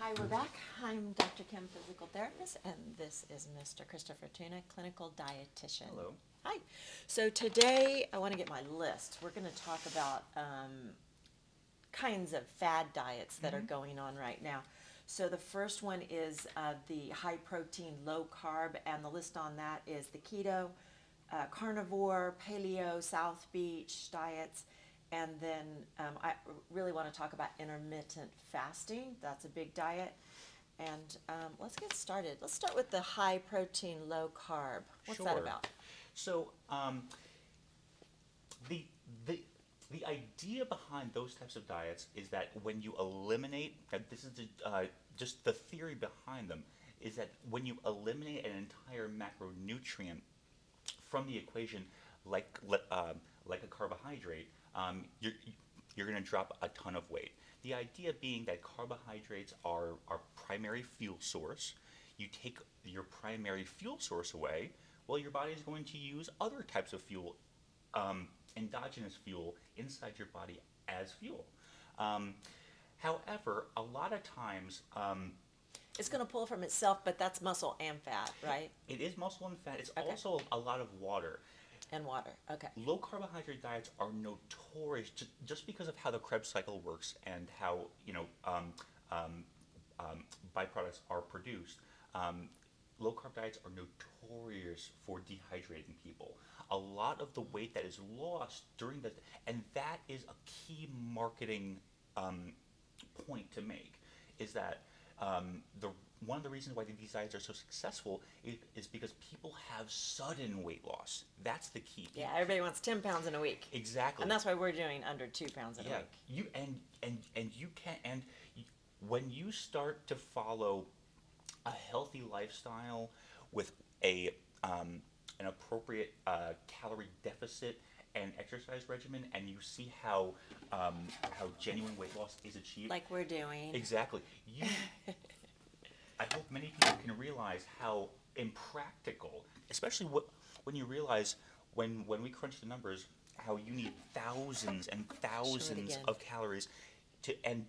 Hi, we're back. I'm Dr. Kim, physical therapist, and this is Mr. Christopher Tuna, clinical dietitian. Hello. Hi. So today I want to get my list. We're going to talk about kinds of fad diets that are going on right now. So the first one is the high protein, low carb, and the list on that is the keto, carnivore, paleo, South Beach diets. And then I really want to talk about intermittent fasting. That's a big diet. And let's get started. Let's start with the high protein, low carb. What's that Sure. about? So the the the idea behind those types of diets is that when you eliminate, and this is just the theory behind them, is that when you eliminate an entire macronutrient from the equation, like a carbohydrate, you're going to drop a ton of weight. The idea being that carbohydrates are our primary fuel source. You take your primary fuel source away, well, your body is going to use other types of fuel, endogenous fuel inside your body as fuel. However, a lot of times, It's going to pull from itself, but that's muscle and fat, right? it is muscle and fat. It's Okay. also a lot of water. And water. Okay. Low carbohydrate diets are notorious just because of how the Krebs cycle works and how byproducts are produced. Low carb diets are notorious for dehydrating people. A lot of the weight that is lost during the and that is a key marketing point to make is that the one of the reasons why these diets are so successful is because people have sudden weight loss. That's the key. Yeah, everybody wants 10 pounds in a week. Exactly. And that's why we're doing under 2 pounds in a week. You and you can when you start to follow a healthy lifestyle with an appropriate calorie deficit and exercise regimen, and you see how genuine weight loss is achieved. Like we're doing. Exactly. I hope many people can realize how impractical, especially when you realize when we crunch the numbers, how you need thousands and thousands again. of calories to and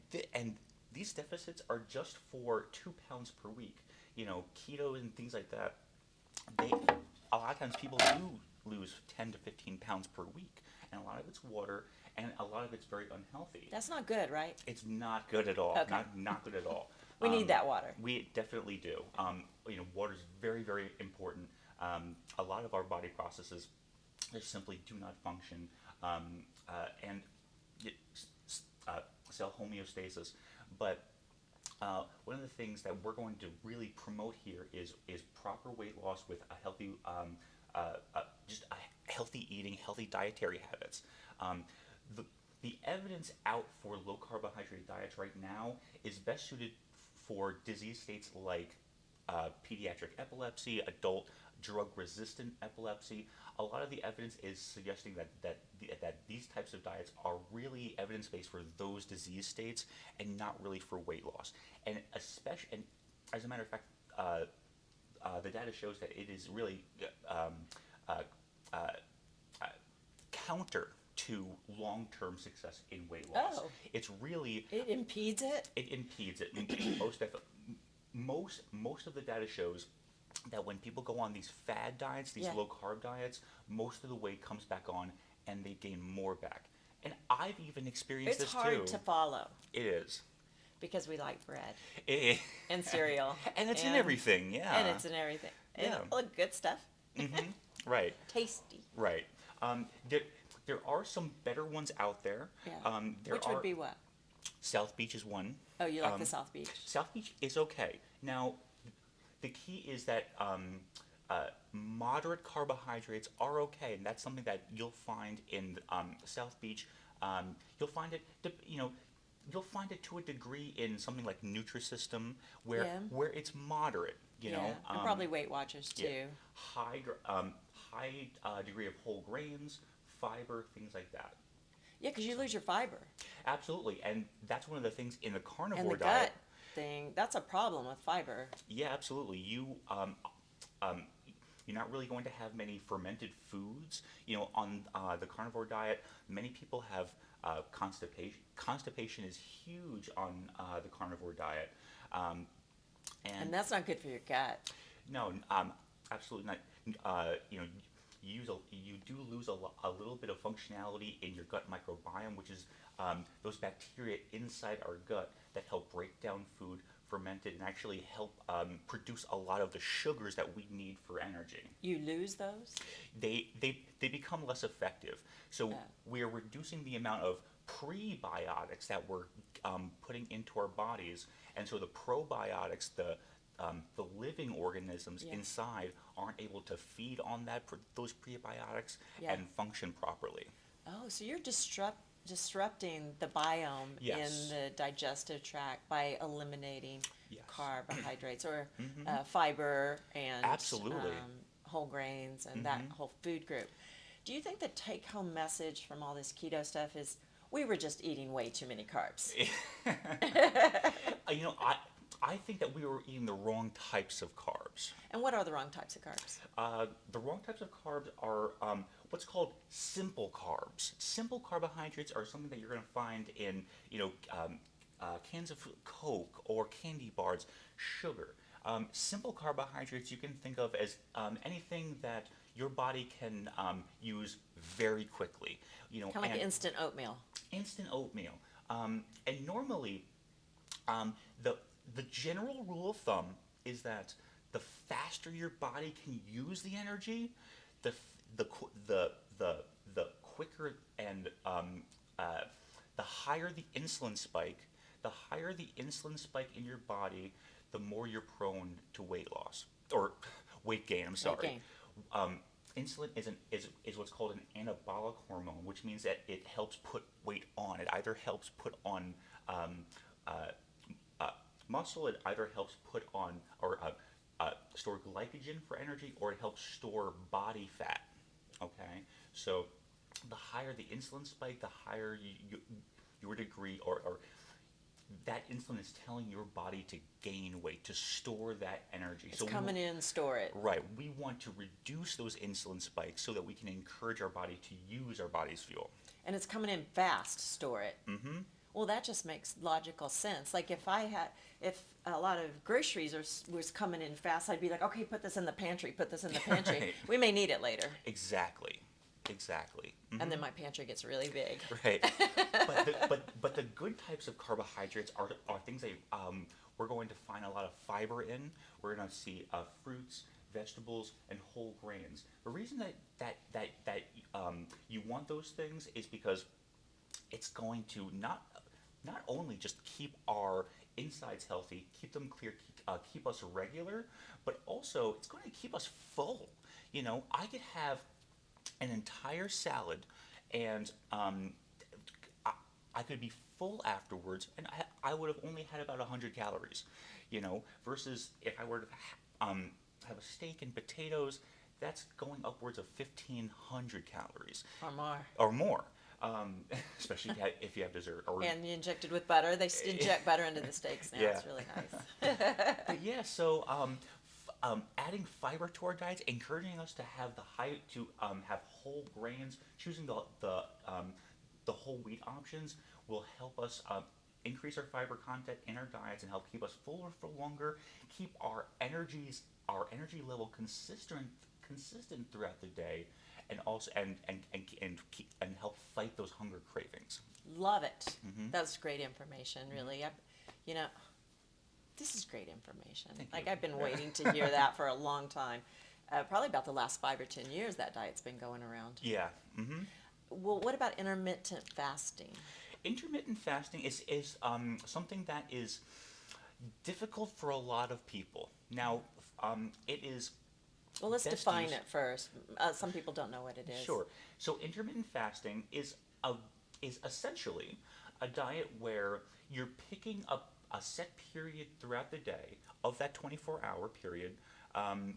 these deficits are just for 2 pounds per week. You know, keto and things like that. A lot of times people do lose 10 to 15 pounds per week, and a lot of it's water, and a lot of it's very unhealthy. That's not good, right? It's not good at all. Okay. Not good at all. We need that water. We definitely do. Water is very, very important. A lot of our body processes just simply do not function, and cell homeostasis. But one of the things that we're going to really promote here is proper weight loss with a healthy, just a healthy eating, healthy dietary habits. The evidence out for low carbohydrate diets right now is best suited for disease states like pediatric epilepsy, adult drug-resistant epilepsy. A lot of the evidence is suggesting that these types of diets are really evidence-based for those disease states and not really for weight loss. And as a matter of fact, the data shows that it is really counter to long-term success in weight loss. Oh. It's really It impedes it? it impedes it. Most of the data shows that when people go on these fad diets, these low carb diets, most of the weight comes back on and they gain more back. And I've even experienced It's this too. hard to follow It is. because we like bread It- and cereal. and it's in everything, yeah. And it's in everything. And Yeah. all the good stuff. Right, Tasty. right. There are some better ones out there. Yeah. There Which are, would be what? South Beach is one. Oh, you like the South Beach? South Beach is okay. Now, the key is that moderate carbohydrates are okay, and that's something that you'll find in South Beach. You'll find it, you'll find it to a degree in something like Nutrisystem, where it's moderate. You know, and probably Weight Watchers too. yeah, high degree of whole grains, fiber, things like that. Yeah, because you lose your fiber. Absolutely, and that's one of the things in the And carnivore the diet. gut thing, that's a problem with fiber. Yeah, absolutely. You're not really going to have many fermented foods. On the carnivore diet, many people have constipation. Constipation is huge on the carnivore diet. Um, And and that's not good for your gut. no, absolutely not. You do lose a little bit of functionality in your gut microbiome, which is those bacteria inside our gut that help break down food, ferment it, and actually help produce a lot of the sugars that we need for energy. You lose those? They become less effective. So Oh. we're reducing the amount of prebiotics that we're putting into our bodies, and so the probiotics, the living organisms Yeah. inside, aren't able to feed on those prebiotics Yeah. and function properly. Oh, so you're disrupting the biome Yes. in the digestive tract by eliminating Yes. carbohydrates or Mhm. fiber and Absolutely. whole grains and that whole food group. Do you think the take-home message from all this keto stuff is we were just eating way too many carbs? I think that we were eating the wrong types of carbs. And what are the wrong types of carbs? The wrong types of carbs are what's called simple carbs. Simple carbohydrates are something that you're going to find in, cans of Coke or candy bars, sugar. Simple carbohydrates you can think of as anything that your body can use very quickly. Kind of like instant oatmeal. Instant oatmeal. And normally, the general rule of thumb is that the faster your body can use the energy, the quicker and the higher the insulin spike. The higher the insulin spike in your body, the more you're prone to weight loss or weight gain. I'm sorry. gain. Insulin is what's called an anabolic hormone, which means that it helps put weight on. It either helps put on muscle, it either helps put on or store glycogen for energy, or it helps store body fat. Okay, so the higher the insulin spike, the higher your degree or that insulin is telling your body to gain weight, to store that energy. It's coming in, store it. Right. We want to reduce those insulin spikes so that we can encourage our body to use our body's fuel. And it's coming in fast, store it. Mm-hmm. Well, that just makes logical sense. Like if a lot of groceries was coming in fast, I'd be like, okay, put this in the pantry, put this in the pantry. Right. We may need it later. Exactly. Mm-hmm. And then my pantry gets really big. Right. but the good types of carbohydrates are things that we're going to find a lot of fiber in. We're going to see fruits, vegetables, and whole grains. The reason that you want those things is because it's going to not only just keep our insides healthy, keep them clear, keep us regular, but also it's going to keep us full. I could have an entire salad and I could be full afterwards, and I would have only had about 100 calories, versus if I were to have a steak and potatoes, that's going upwards of 1,500 calories. Or more. Or more. Especially if you have dessert. And you injected with butter. They inject butter into the steaks now. Yeah. It's really nice. But yeah, so adding fiber to our diets, encouraging us to have have whole grains, choosing the whole wheat options will help us increase our fiber content in our diets and help keep us fuller for longer, keep our energy level consistent throughout the day, and also and help fight those hunger cravings. Love it. Mm-hmm. That's great information, really. This is great information. Thank Like you. I've been waiting to hear that for a long time. Probably about the last 5 or 10 years that diet's been going around. Yeah. Mm-hmm. Well, what about intermittent fasting? Intermittent fasting is something that is difficult for a lot of people. Now, it is. Well, let's best define used- it first. Some people don't know what it is. Sure. So intermittent fasting is essentially a diet where you're picking up a set period throughout the day of that 24-hour period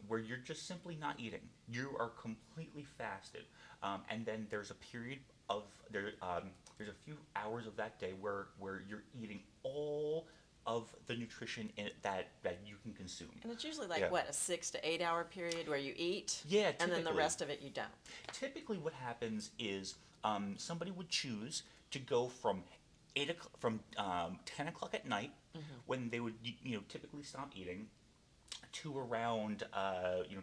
where you're just simply not eating. You are completely fasted, and then there's a period of there's a few hours of that day where you're eating all of of the nutrition that you can consume. And it's usually like, Yeah. what, a 6 to 8 hour period where you eat? Yeah, And then the typically. rest of it you don't. Typically, what happens is somebody would choose to go from 10 o'clock at night, when they would typically stop eating, to around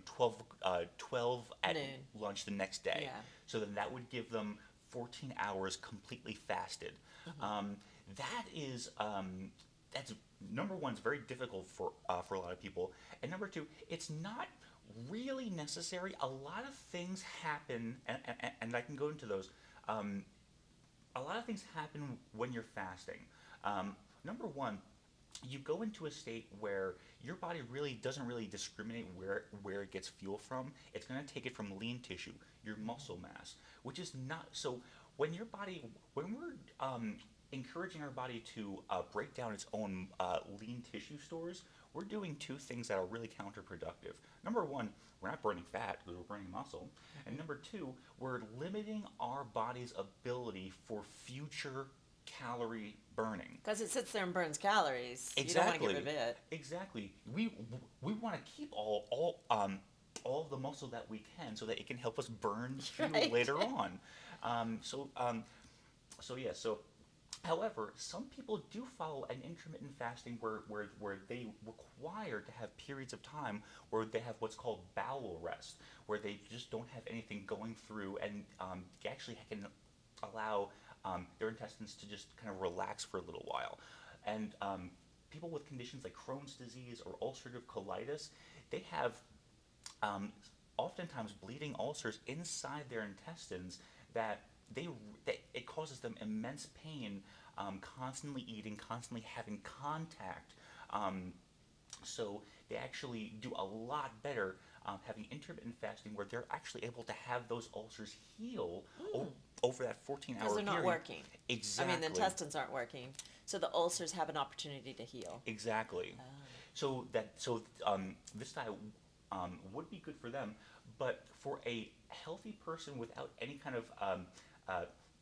12 at Noon. lunch the next day. Yeah. So then that would give them 14 hours completely fasted. That is that's number one. It's very difficult for a lot of people, and number two, it's not really necessary. A lot of things happen, and I can go into those. A lot of things happen when you're fasting. Number one, you go into a state where your body really doesn't really discriminate where it gets fuel from. It's going to take it from lean tissue, your muscle mass, which is not so. When we're encouraging our body to break down its own lean tissue stores, we're doing two things that are really counterproductive. Number one, we're not burning fat because we're burning muscle, and number two, we're limiting our body's ability for future calorie burning. Because it sits there and burns calories. Exactly. You don't want to get rid of it. Exactly. We want to keep all of the muscle that we can, so that it can help us burn fuel Right. later on. So, however, some people do follow an intermittent fasting where they require to have periods of time where they have what's called bowel rest, where they just don't have anything going through, and actually can allow their intestines to just kind of relax for a little while. And people with conditions like Crohn's disease or ulcerative colitis, they have oftentimes bleeding ulcers inside their intestines that it causes them immense pain, constantly eating, constantly having contact. So they actually do a lot better having intermittent fasting, where they're actually able to have those ulcers heal over that 14-hour period. Because they're not working. Exactly. I mean, the intestines aren't working. So the ulcers have an opportunity to heal. Exactly. So this diet would be good for them, but for a healthy person without any kind of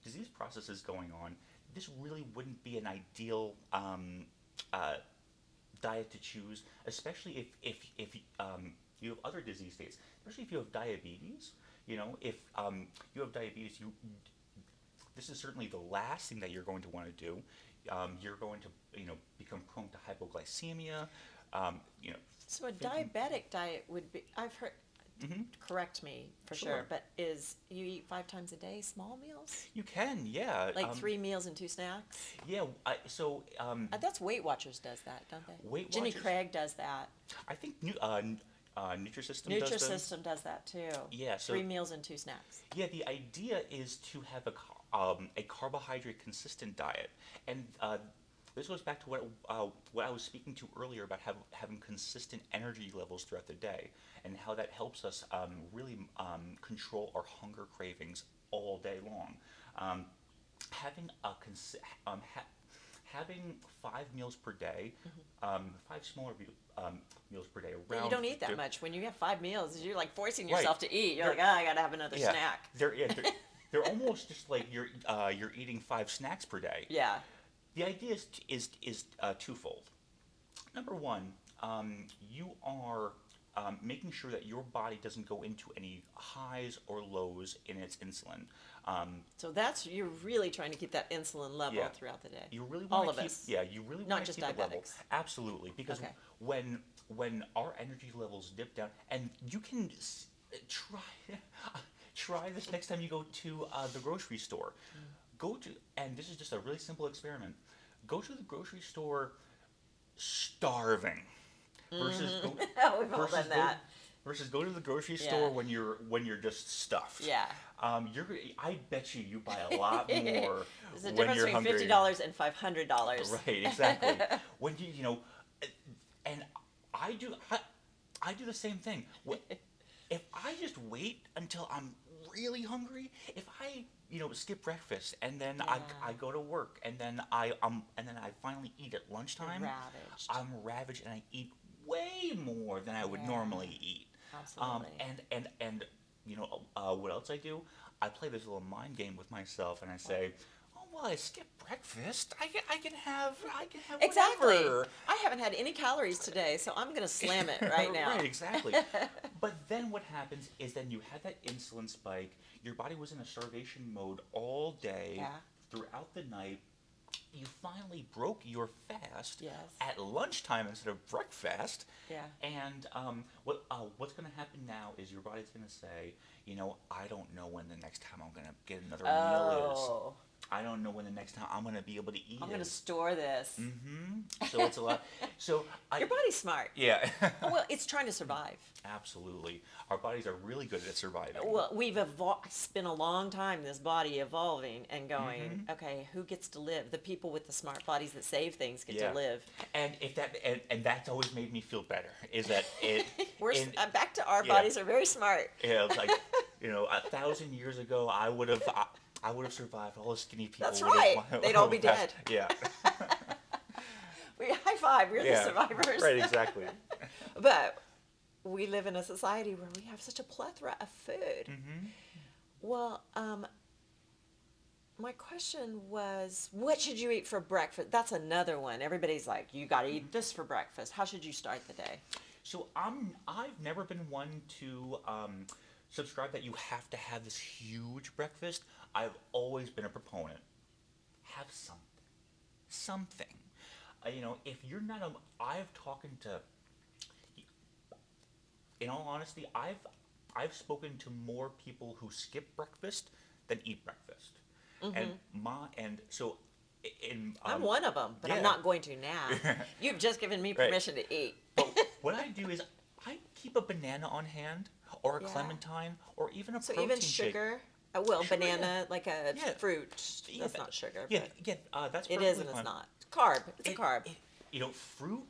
disease processes going on, this really wouldn't be an ideal diet to choose, especially if you have other disease states, especially if you have diabetes. If you have diabetes, this is certainly the last thing that you're going to want to do. You're going to become prone to hypoglycemia. So a diabetic diet would be, I've heard, correct me for sure, but is you eat 5 times a day, small meals? You can, yeah. Like 3 meals and 2 snacks? Yeah, That's Weight Watchers does that, don't they? Weight Jimmy Watchers- Craig does that. I think Nutrisystem does them. Nutrisystem does that too. Yeah, so 3 meals and 2 snacks. Yeah, the idea is to have a carbohydrate consistent diet, and this goes back to what I was speaking to earlier about having consistent energy levels throughout the day, and how that helps us really control our hunger cravings all day long. Having 5 meals per day, 5 smaller meals per day. You don't eat that much. When you have 5 meals, you're like forcing Right. yourself to eat. You're like, I gotta have another snack. They're almost just like you're eating 5 snacks per day. Yeah. The idea is twofold. Number one, you are making sure that your body doesn't go into any highs or lows in its insulin. So you're really trying to keep that insulin level Yeah. throughout the day. You really All want of to keep, us. yeah, you really Not want to just keep it level. diabetics. Absolutely, because Okay. when our energy levels dip down, and you can try this next time you go to the grocery store. And this is just a really simple experiment. Go to the grocery store starving versus go We've all done that. versus go to the grocery Yeah. store when you're just stuffed. Yeah. I bet you buy a lot more There's a when difference you're between hungry. $50 and $500. Right, exactly. When and I do the same thing. If I just wait until I'm really hungry, if I skip breakfast and then I go to work and then I finally eat at lunchtime, Ravaged. I'm ravaged and I eat way more than I would normally eat. Absolutely. And what else I do? I play this little mind game with myself and I say, oh well, I skipped breakfast. I can have Exactly. whatever. I haven't had any calories today, so I'm going to slam it right now. Right, exactly. But then what happens is then you had that insulin spike. Your body was in a starvation mode all day, Yeah. throughout the night. You finally broke your fast Yes. at lunchtime instead of breakfast. Yeah. And what's going to happen now is your body's going to say, I don't know when the next time I'm going to get another meal is. Oh, I don't know when the next time I'm going to be able to eat I'm going to is. store this. So it's a lot. So Your body's smart. Yeah. Well, it's trying to survive. Absolutely. Our bodies are really good at surviving. Well, we've spent a long time, this body evolving and going, okay, who gets to live? The people with the smart bodies that save things get to live. And if that and that's always made me feel better is that it We're back to our bodies are very smart. Yeah, it's like 1,000 years ago I would have survived. All the skinny people. That's right. They'd all be dead. Yeah. High five. We're the survivors. Right. Exactly. But we live in a society where we have such a plethora of food. Well, my question was, what should you eat for breakfast? That's another one. Everybody's like, you got to eat this for breakfast. How should you start the day? So I've never been one to subscribe that you have to have this huge breakfast. I've always been a proponent. Have something. If you're not I've talked to. In all honesty, I've spoken to more people who skip breakfast than eat breakfast, I'm one of them, but I'm not going to now. You've just given me permission to eat. But what I do is I keep a banana on hand, or a clementine, or even a protein even shake. sugar. Sugar, Banana, like a fruit. That's not sugar. That's it perfectly is and fine. it's not. Carb. It's a carb. Fruit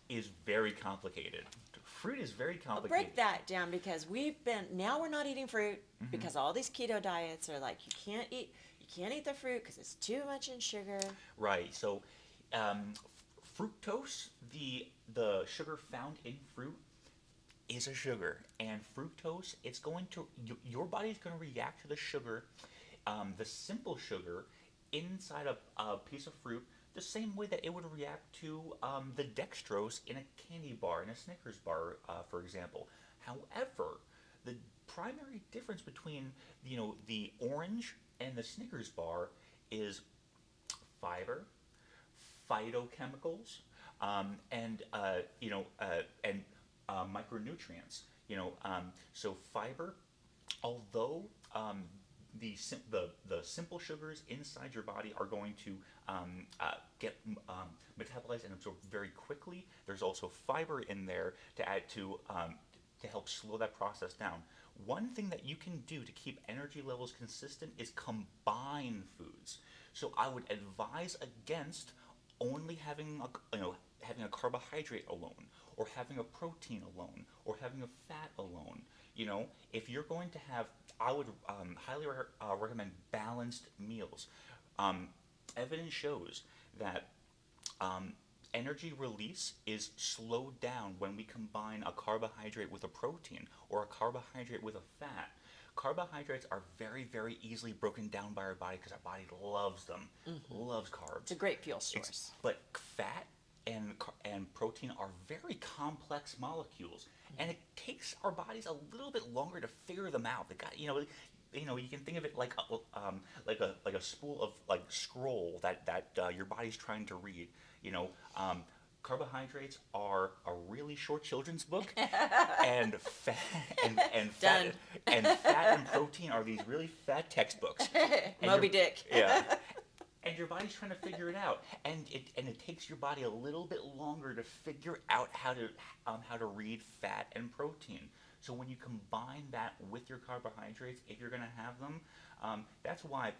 is very complicated. Fruit is very complicated. Break that down, because now we're not eating fruit because all these keto diets are like, you can't eat the fruit because it's too much in sugar. Right. So, fructose, the sugar found in fruit, is a sugar, and fructose, your body's going to react to the sugar, the simple sugar inside a piece of fruit, the same way that it would react to the dextrose in a candy bar, in a Snickers bar, for example. However, the primary difference between the orange and the Snickers bar is fiber, phytochemicals, and micronutrients. So fiber, although the simple sugars inside your body are going to get metabolized and absorbed very quickly, there's also fiber in there to add to help slow that process down. One thing that you can do to keep energy levels consistent is combine foods. So I would advise against only having a carbohydrate alone, or having a protein alone, or having a fat alone. If you're going to have, I would highly recommend balanced meals. Evidence shows that energy release is slowed down when we combine a carbohydrate with a protein, or a carbohydrate with a fat. Carbohydrates are very, very easily broken down by our body because our body loves them, loves carbs. It's a great fuel source. But fat and protein are very complex molecules, and it takes our bodies a little bit longer to figure them out. You can think of it like a spool of scroll that your body's trying to read. Carbohydrates are a really short children's book, and fat and protein are these really fat textbooks. Moby Dick. Yeah. And your body's trying to figure it out, and it takes your body a little bit longer to figure out how to read fat and protein. So when you combine that with your carbohydrates, if you're going to have them, that's why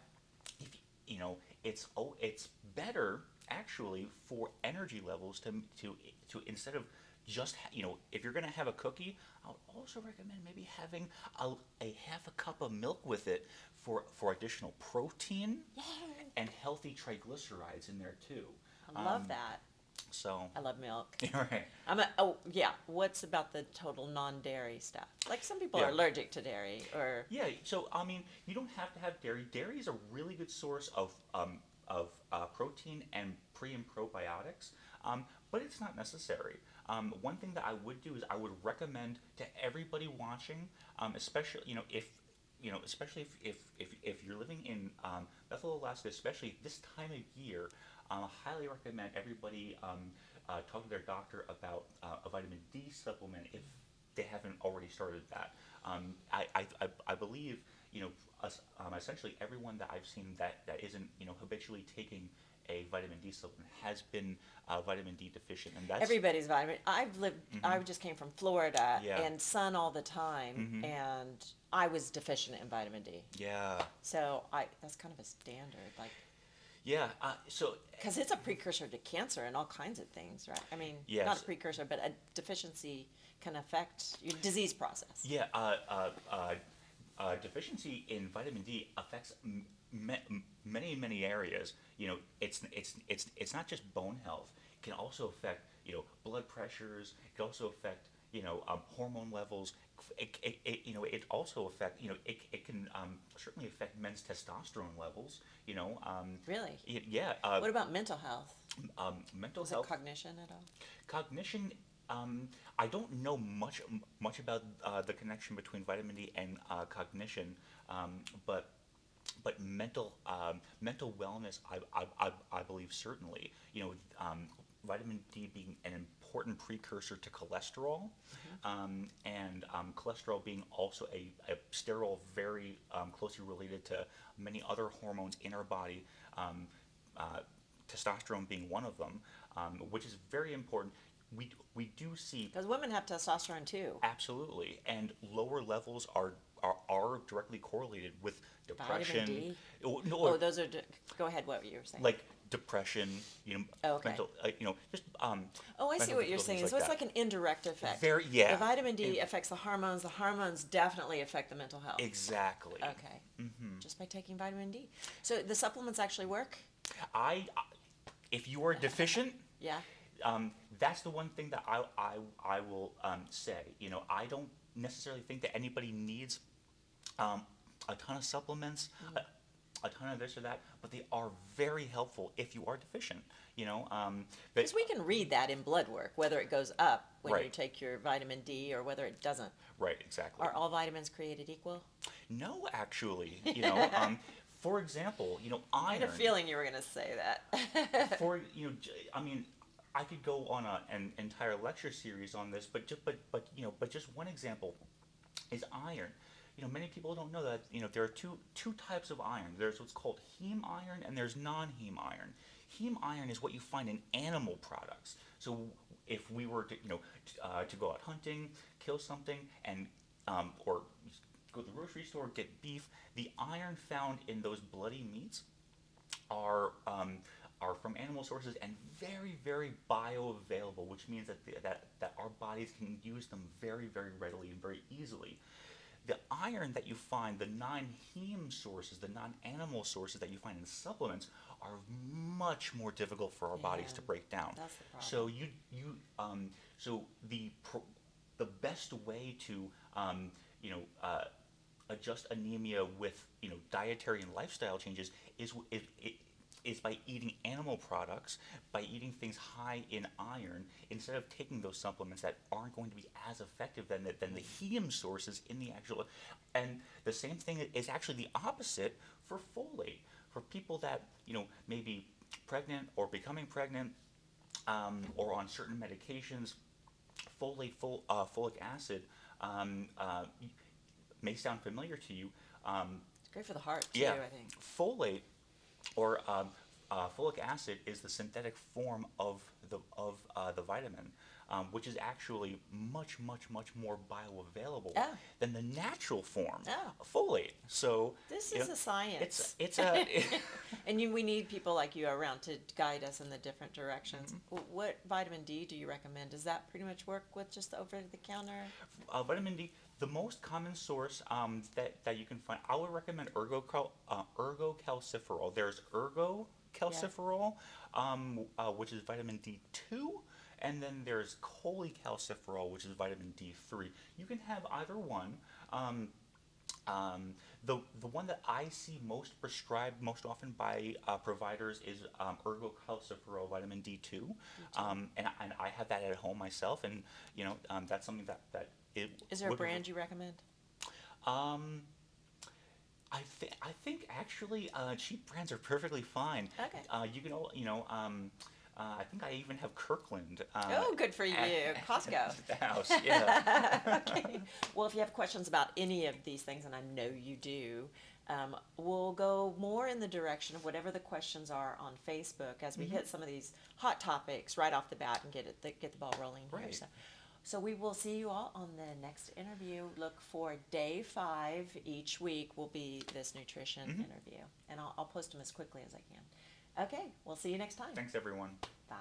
it's better actually for energy levels to instead of just if you're going to have a cookie, I would also recommend maybe having a half a cup of milk with it for additional protein and healthy triglycerides in there too. I love that. So I love milk. right. What's about the total non-dairy stuff? Like some people are Yeah. allergic to dairy or Yeah, so I mean, you don't have to have dairy. Dairy is a really good source of protein and pre and probiotics, but it's not necessary. One thing that I would do is I would recommend to everybody watching, especially especially if you're living in Bethel, Alaska, especially this time of year, I highly recommend everybody talk to their doctor about a vitamin D supplement if they haven't already started that. I believe, essentially everyone that I've seen that isn't, habitually taking a vitamin D supplement has been vitamin D deficient, and that's everybody's vitamin. I just came from Florida Yeah. and sun all the time, Mhm. and I was deficient in vitamin D. yeah, So that's kind of a standard, like, yeah. So because it's a precursor to cancer and all kinds of things, right? I mean, not Yes. a precursor, but a deficiency can affect your disease process. yeah, deficiency in vitamin D affects many areas. It's not just bone health. It can also affect blood pressures. It can also affect hormone levels. It also affect it can certainly affect men's testosterone levels. Really? Yeah. What about mental health? Mental Is it health. cognition at all? Cognition, I don't know much about the connection between vitamin D and cognition, but mental wellness, I believe certainly. Vitamin D being an important precursor to cholesterol, and cholesterol being also a sterol very closely related to many other hormones in our body. Uh, Testosterone being one of them, which is very important. We do see Because women have testosterone too. absolutely, and lower levels are directly correlated with depression. Vitamin D. No, Oh, those are. Go ahead. What you were saying? like depression, Oh, okay. mental, just Oh, I see mental what you're difficulties saying. like So it's that. like an indirect effect. Yeah. The vitamin D And- affects the hormones. The hormones definitely affect the mental health. Exactly. Okay. Hmm. Just by taking vitamin D. So the supplements actually work? If you are deficient, Yeah. that's the one thing that I will say. I don't necessarily think that anybody needs a ton of supplements, a ton of this or that, but they are very helpful if you are deficient. But Because we can read that in blood work, whether it goes up when you Right. take your vitamin D or whether it doesn't. right, exactly. Are all vitamins created equal? No, actually, for example, I had iron. a feeling you were going to say that. I mean, I could go on an entire lecture series on this, but just one example is iron. Many people don't know that there are two types of iron. There's what's called heme iron and there's non-heme iron. Heme iron is what you find in animal products. So if we were to go out hunting, kill something, and or go to the grocery store, get beef, the iron found in those bloody meats are from animal sources and very bioavailable, which means that our bodies can use them very readily and very easily. The iron that you find, the non-heme sources, the non-animal sources that you find in supplements, are much more difficult for our bodies Yeah, to break down. that's the problem. So the best way to adjust anemia with dietary and lifestyle changes is by eating animal products, by eating things high in iron, instead of taking those supplements that aren't going to be as effective than the heme sources in the actual. And the same thing is actually the opposite for folate. For people that may be pregnant or becoming pregnant, or on certain medications, folic acid may sound familiar to you. It's great for the heart, too, Yeah, I think. folate or folic acid is the synthetic form of the vitamin, which is actually much more bioavailable Oh. than the natural form Oh. of folate. So This you is know, a science. it's a And we need people like you around to guide us in the different directions. What vitamin D do you recommend? Does that pretty much work with just over-the-counter? vitamin D. The most common source that you can find, I would recommend ergocalciferol. There's calciferol, which is vitamin D2, and then there's cholecalciferol, which is vitamin D3. You can have either one. The one that I see most prescribed most often by providers is ergocalciferol vitamin D2, and I have that at home myself, and that's something that it Is there a would- brand you recommend? Um, I think actually cheap brands are perfectly fine. Okay. You can I think I even have Kirkland. Oh, good for you. Costco. At the house, yeah. Okay. Well, if you have questions about any of these things, and I know you do, we'll go more in the direction of whatever the questions are on Facebook as we hit some of these hot topics right off the bat and get the ball rolling here. Right. So we will see you all on the next interview. Look for day 5 each week will be this nutrition interview, and I'll post them as quickly as I can. Okay, we'll see you next time. Thanks, everyone. Bye.